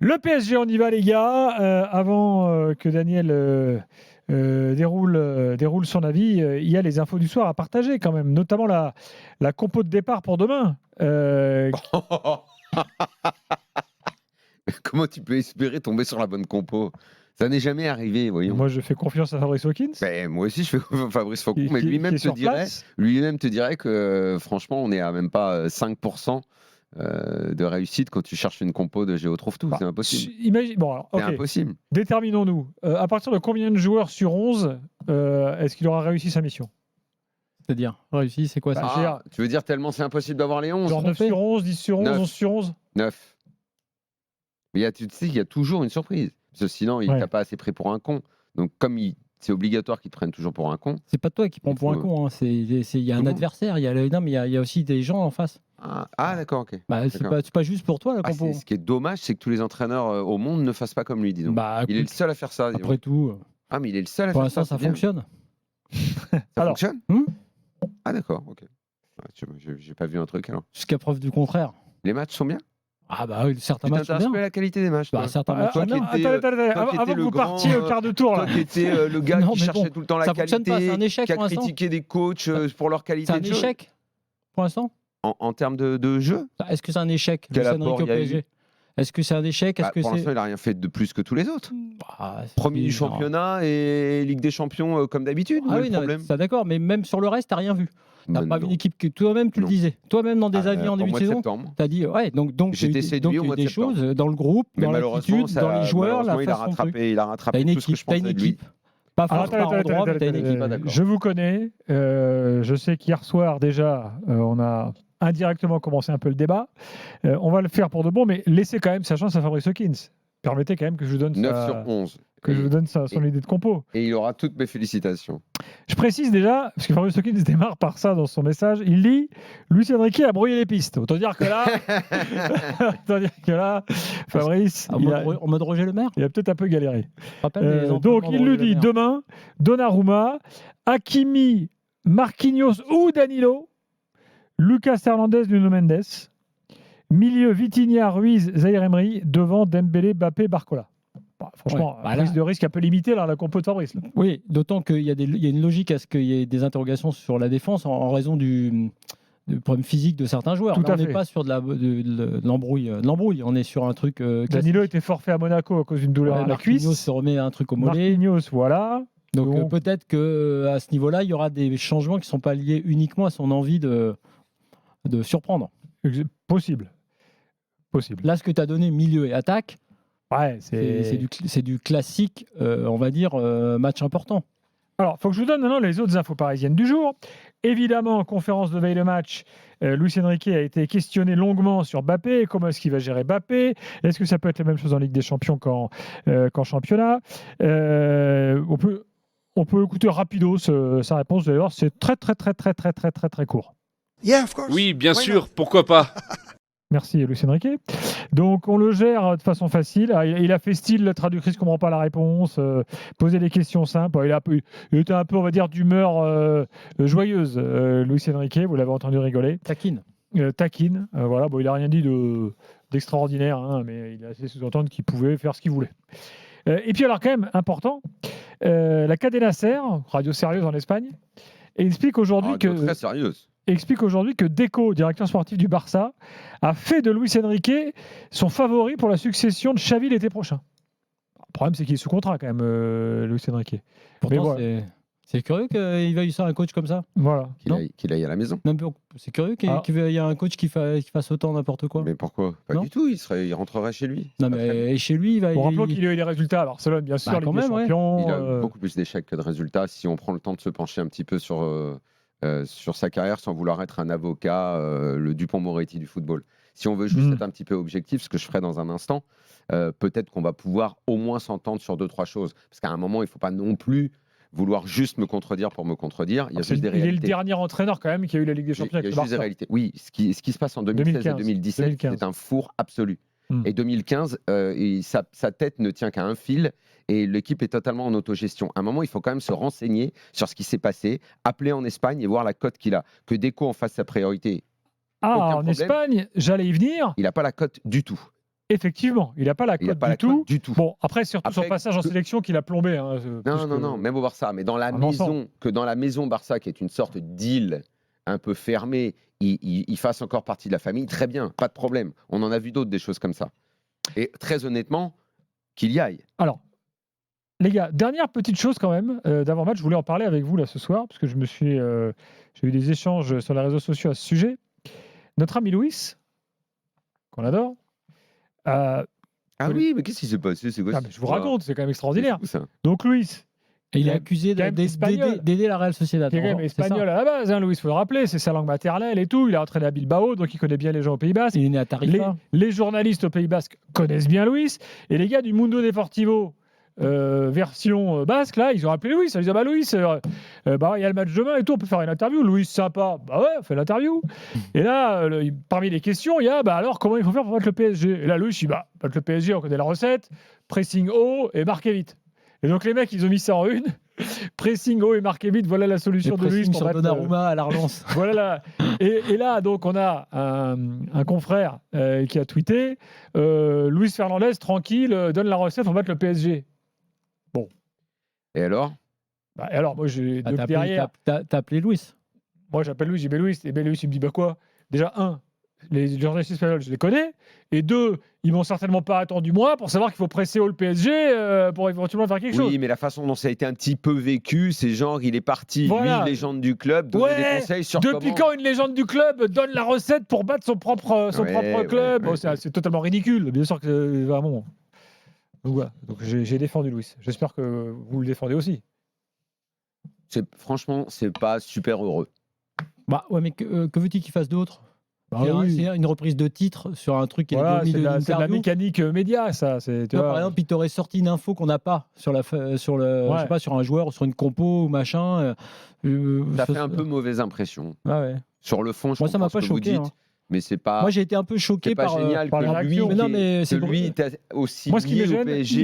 Le PSG, on y va les gars. Avant que Daniel déroule son avis, il y a les infos du soir à partager quand même, notamment la compo de départ pour demain. Comment tu peux espérer tomber sur la bonne compo? Ça n'est jamais arrivé, voyons. Moi, je fais confiance à Fabrice Hawkins. Ben, moi aussi, je fais confiance à Fabrice Faucon, mais qui lui-même est sur place. te dirait que franchement, on est à même pas 5% de réussite quand tu cherches une compo de Géo Trouve Tout. C'est impossible. Imagine, bon, alors, C'est okay. impossible. Déterminons-nous. À partir de combien de joueurs sur 11 est-ce qu'il aura réussi sa mission? C'est-à-dire, réussi, c'est quoi ça? Tu veux dire tellement c'est impossible d'avoir les 11? Genre 9 sur 11, 10 sur 11, 11 sur 11? 9. Mais tu sais, il y a toujours une surprise. Parce que sinon, il t'a pas assez pris pour un con. Donc, comme c'est obligatoire qu'ils te prennent toujours pour un con. C'est pas toi qui prends pour un con. Il y a un adversaire. Il y a aussi des gens en face. Ah d'accord, ok. Bah, c'est pas juste pour toi la compo. Ce qui est dommage, c'est que tous les entraîneurs au monde ne fassent pas comme lui, dis donc. Il est le seul à faire ça. Après tout. Ah, mais il est le seul à faire ça. Pour l'instant, ça fonctionne. Ça fonctionne Ah d'accord, ok. J'ai pas vu un truc alors. Jusqu'à preuve du contraire. Les matchs sont bien? Ah bah oui, certains matchs sont bien. Tu t'intéresses à la qualité des matchs? Certains matchs. Attends, avant que vous partiez au quart de tour. Toi qui étais le gars qui cherchait tout le temps la qualité, c'est un échec, qui a critiqué des coachs pour leur qualité de jeu. C'est un échec pour l'instant? En termes de jeu? Est-ce que c'est un échec, Luis Enrique au PSG? Est-ce que c'est un échec? Pour l'instant, il n'a rien fait de plus que tous les autres. Premier du championnat et Ligue des Champions comme d'habitude. Ah oui, ça d'accord, mais même sur le reste, tu n'as rien vu. Tu n'as pas vu une équipe que toi-même, tu le disais. Toi-même, dans des avis en début de saison, tu as dit, donc j'étais séduit au mois de des choses dans le groupe, dans l'attitude, dans les joueurs. Il a rattrapé tout ce que je pensais de lui. Pas force par endroit, mais tu as une équipe. Je vous connais. Je sais qu'hier soir, déjà, on a indirectement commencé un peu le débat. On va le faire pour de bon, mais laissez quand même sa chance à Fabrice Hawkins. Permettez quand même que je vous donne 9 sur 11. Que je vous donne son idée de compo. Et il aura toutes mes félicitations. Je précise déjà, parce que Fabrice Hawkins démarre par ça dans son message, il dit « Luis Enrique a brouillé les pistes ». Autant dire que là, Fabrice... En mode Roger Le Maire. Il a peut-être un peu galéré. Donc il lui dit demain, Donnarumma, Hakimi, Marquinhos ou Danilo, Lucas Hernandez, Nuno Mendes, milieu Vitinha, Ruiz, Zaïre Emery, devant Dembélé, Mbappé, Barcola. Franchement, prise de risque un peu limitée là, la compo de Fabrice. Là. Oui, d'autant qu'il y a une logique à ce qu'il y ait des interrogations sur la défense en raison du problème physique de certains joueurs. Là, on n'est pas sur de l'embrouille. On est sur un truc. Danilo était forfait à Monaco à cause d'une douleur à la cuisse. Marquinhos se remet un truc au mollet. Marquinhos, voilà. Donc peut-être qu'à ce niveau-là, il y aura des changements qui ne sont pas liés uniquement à son envie de surprendre. Possible. Là, ce que tu as donné milieu et attaque, c'est du classique, on va dire, match important. Alors, il faut que je vous donne maintenant les autres infos parisiennes du jour. Évidemment, en conférence de veille de match, Luis Enrique a été questionné longuement sur Mbappé. Comment est-ce qu'il va gérer Mbappé? Est-ce que ça peut être la même chose en Ligue des Champions qu'en championnat? On peut écouter rapido sa réponse. Vous allez voir, c'est très court. Oui, bien sûr, pourquoi pas? Merci Luis Enrique. Donc on le gère de façon facile. Il a fait style, la traductrice ne comprend pas la réponse, poser des questions simples. Il était un peu, on va dire, d'humeur joyeuse. Luis Enrique, vous l'avez entendu rigoler. Taquine. Voilà. Bon, il n'a rien dit d'extraordinaire, hein, mais il a laissé sous-entendre qu'il pouvait faire ce qu'il voulait. Et puis alors quand même, important, la Cadena Ser, radio sérieuse en Espagne, explique aujourd'hui très sérieuse. Explique aujourd'hui que Deco, directeur sportif du Barça, a fait de Luis Enrique son favori pour la succession de Xavi l'été prochain. Le problème, c'est qu'il est sous contrat quand même, Luis Enrique. Pourtant, voilà. C'est curieux qu'il veuille ça un coach comme ça. Voilà. Qu'il aille à la maison. C'est curieux qu'il y ait un coach qui fasse autant n'importe quoi. Mais pourquoi? Pas du tout, il rentrerait chez lui. Non, mais chez lui, il va... Rappelons qu'il a eu des résultats à Barcelone, bien sûr, Ligue des Champions. Il a beaucoup plus d'échecs que de résultats. Si on prend le temps de se pencher un petit peu sur sa carrière sans vouloir être un avocat, le Dupond-Moretti du football. Si on veut juste être un petit peu objectif, ce que je ferai dans un instant, peut-être qu'on va pouvoir au moins s'entendre sur 2-3 choses. Parce qu'à un moment, il ne faut pas non plus vouloir juste me contredire pour me contredire. Il y a juste des réalités. Il est le dernier entraîneur quand même qui a eu la Ligue des Champions avec le Barça. Il y a juste des réalités. Oui, ce qui se passe en 2016 et 2017, c'est un four absolu. Et 2015, sa tête ne tient qu'à un fil et l'équipe est totalement en autogestion. À un moment, il faut quand même se renseigner sur ce qui s'est passé, appeler en Espagne et voir la cote qu'il a. Que Deco en fasse sa priorité. En Espagne, j'allais y venir. Il n'a pas la cote du tout. Effectivement, il n'a pas la cote du tout. Bon, après, surtout son passage en sélection qu'il a plombé. Hein, non, même au Barça. Mais dans la maison Barça, qui est une sorte d'île un peu fermée, il fasse encore partie de la famille, très bien, pas de problème. On en a vu d'autres, des choses comme ça. Et très honnêtement, qu'il y aille. Alors, les gars, dernière petite chose quand même d'avant-match, je voulais en parler avec vous là ce soir, parce que j'ai eu des échanges sur les réseaux sociaux à ce sujet. Notre ami Luis, qu'on adore. Oui, mais qu'est-ce qui s'est passé? C'est quoi, je vous raconte, c'est quand même extraordinaire. Donc Luis, il est accusé d'aider la Real Sociedad. Il est quand même espagnol à la base, hein, Luis, il faut le rappeler, c'est sa langue maternelle et tout. Il a entraîné à Bilbao, donc il connaît bien les gens au Pays Basque. Il est né à Tarifa. Les journalistes au Pays Basque connaissent bien Luis. Et les gars du Mundo Deportivo, version basque, là, ils ont appelé Luis. Ils disent Luis, il y a le match demain et tout, on peut faire une interview. Luis, sympa. Bah ouais, on fait l'interview. Et là, parmi les questions, il y a alors, comment il faut faire pour battre le PSG? Et là, Luis, il dit battre le PSG, on connaît la recette. Pressing haut et marquer vite. Et donc les mecs, ils ont mis ça en une. Pressing haut et marquer vite, voilà la solution de Luis. Sur Donnarumma à la relance. Voilà. Et là, donc, on a un confrère qui a tweeté Luis Fernandez, tranquille, donne la recette, on va battre le PSG. Bon. Et alors moi, derrière... T'as appelé Luis. Moi, j'appelle Luis, j'ai dit Luis. Et Luis, il me dit quoi? Déjà, les journalistes espagnols, je les connais. Et 2, ils m'ont certainement pas attendu moi pour savoir qu'il faut presser haut le PSG pour éventuellement faire quelque chose. Oui, mais la façon dont ça a été un petit peu vécu, c'est genre, il est parti, lui, légende du club, donner des conseils sur depuis quand une légende du club donne la recette pour battre son propre club? C'est totalement ridicule. Bien sûr que vraiment. Donc voilà. Donc j'ai défendu Luis. J'espère que vous le défendez aussi. Franchement, c'est pas super heureux. Mais que veux-tu qu'il fasse d'autre? C'est une reprise de titre sur un truc qui est de la mécanique média, ça. Par exemple, il t'aurait sorti une info qu'on n'a pas sur je sais pas, sur un joueur ou sur une compo ou machin. Ça fait un peu mauvaise impression. Sur le fond, moi, ça m'a pas choqué. Mais c'est pas. Moi, j'ai été un peu choqué par génial par que lui, lui était aussi. Moi, ce qui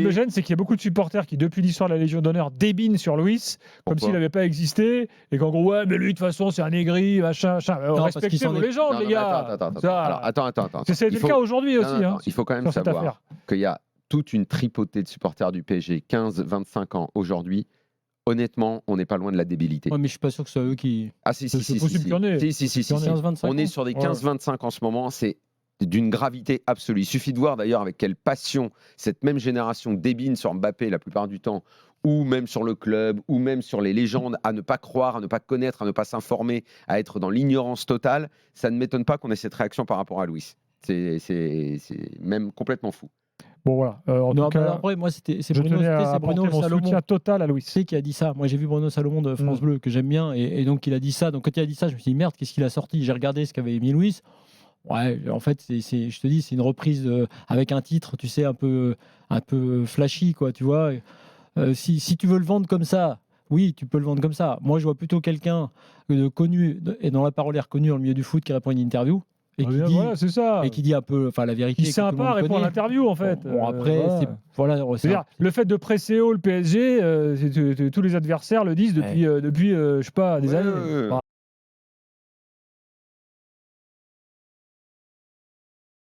me gêne, c'est qu'il y a beaucoup de supporters qui, depuis l'histoire de la Légion d'honneur, débinent sur Luis, comme s'il n'avait pas existé, et qu'en gros, mais lui, de toute façon, c'est un aigri, machin. Respectez vos légendes, les gars. Attends. C'est le cas aujourd'hui aussi. Il faut quand même savoir qu'il y a toute une tripotée de supporters du PSG, 15-25 ans aujourd'hui. Honnêtement, on n'est pas loin de la débilité. Ouais, mais je suis pas sûr que ce soit eux qui. Ah si. On est sur des 15-25 en ce moment. C'est d'une gravité absolue. Il suffit de voir d'ailleurs avec quelle passion cette même génération débine sur Mbappé la plupart du temps, ou même sur le club, ou même sur les légendes, à ne pas croire, à ne pas connaître, à ne pas s'informer, à être dans l'ignorance totale. Ça ne m'étonne pas qu'on ait cette réaction par rapport à Luis. C'est même complètement fou. Bon voilà. Après, moi, c'est Bruno Salomon total à Luis qui a dit ça. Moi, j'ai vu Bruno Salomon de France Bleu que j'aime bien, et donc il a dit ça. Donc quand il a dit ça, je me suis dit merde, qu'est-ce qu'il a sorti? J'ai regardé ce qu'avait mis Luis. Ouais, en fait, je te dis, c'est une reprise avec un titre, tu sais, un peu flashy, quoi, tu vois. Si tu veux le vendre comme ça, oui, tu peux le vendre comme ça. Moi, je vois plutôt quelqu'un de connu et dans la parole reconnu dans le milieu du foot qui répond à une interview. Et qui dit un peu la vérité. Il est sympa à répondre à l'interview, en fait. Bon, après, le fait de presser haut le PSG, tous les adversaires le disent depuis je sais pas, des années.